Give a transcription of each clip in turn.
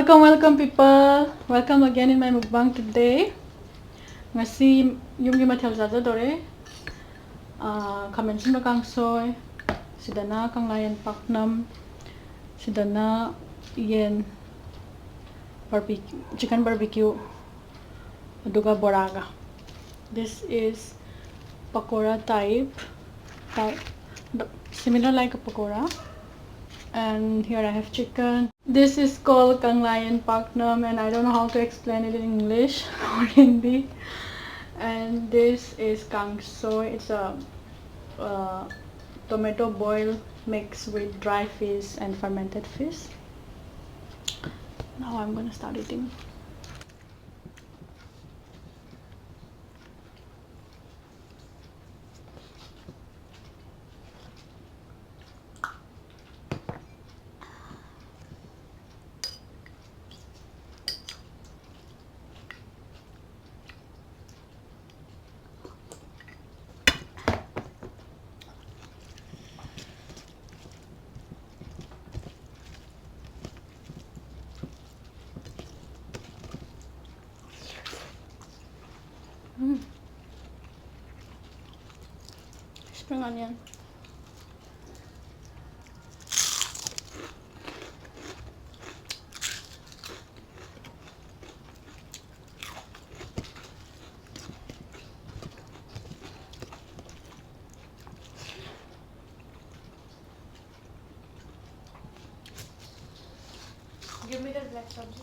Welcome people. Welcome again in my mukbang today. Ngasi yung gimathel sa dore. Kamen sino kang soy. Sidana kang layan paknam. Sidana yen barbecue, chicken barbecue. Duga boraga. This is pakora type. Similar like a pakora. And here I have chicken. This is called Kang Layan Paknam, and I don't know how to explain it in English or Hindi. And this is Kang Soy. It's a tomato boil mixed with dry fish and fermented fish. Now I'm gonna start eating. Spring onion. Give me the black sabji.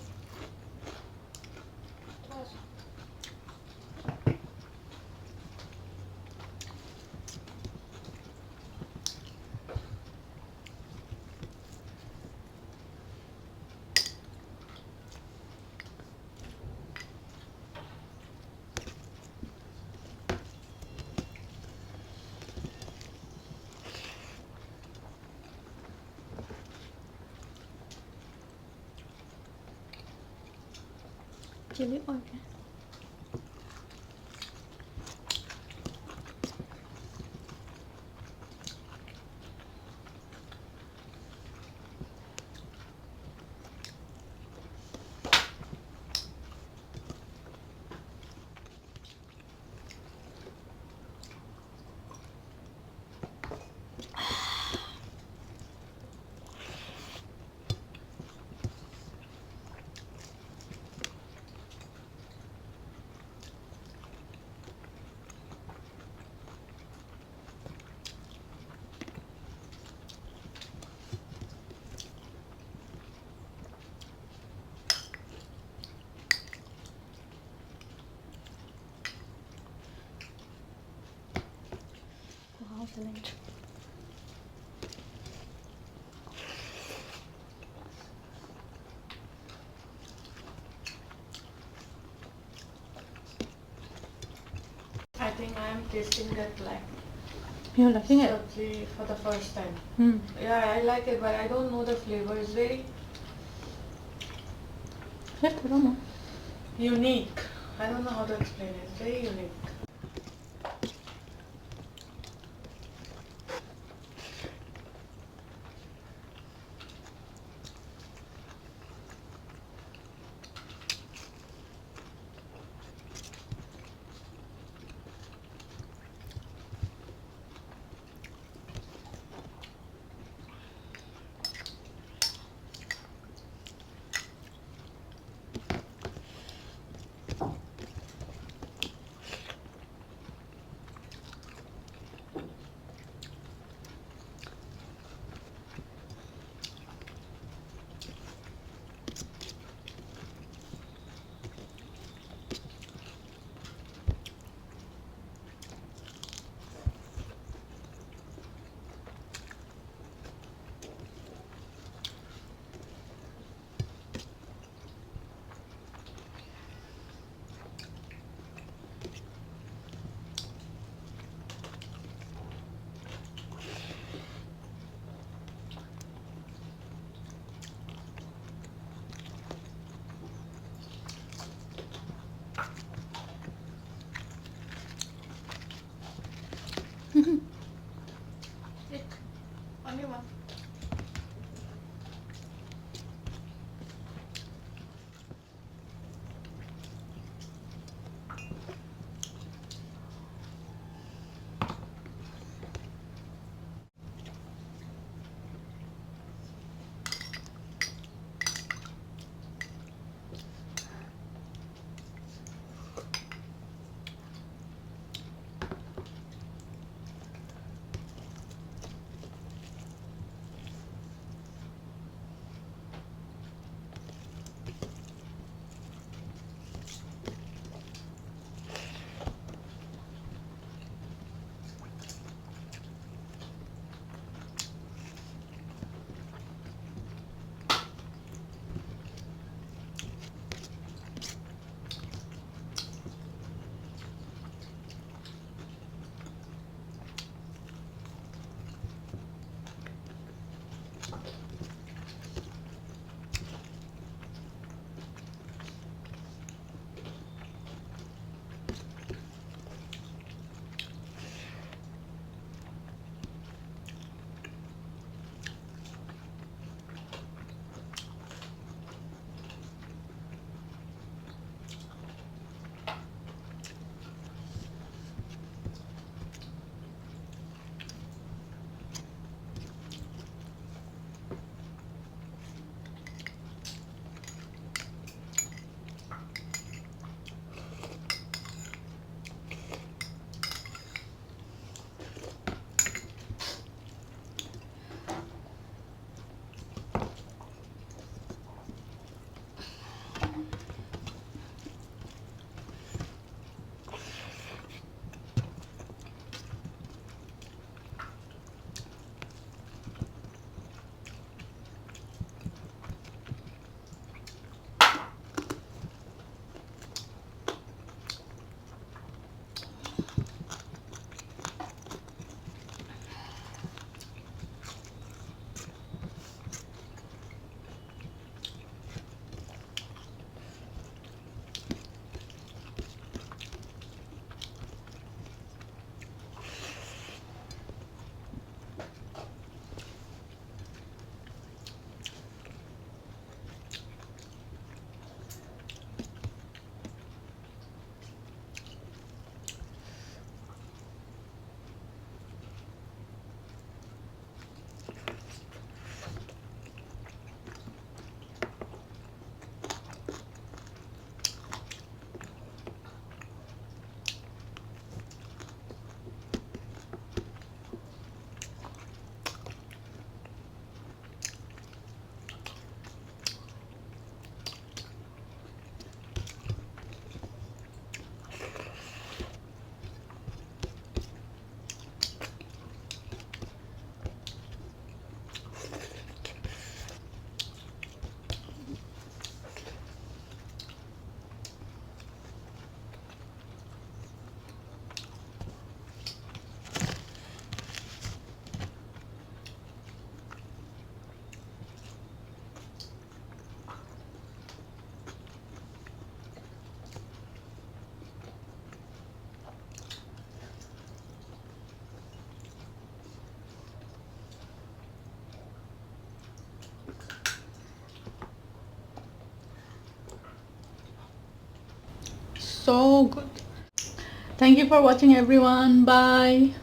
Chili oil. Excelente. I think I am tasting that like you're liking it sabji for the first time. Yeah, I like it, but I don't know the flavor. It's very unique. I don't know how to explain it. It's very unique. so good. Thank you for watching everyone. Bye.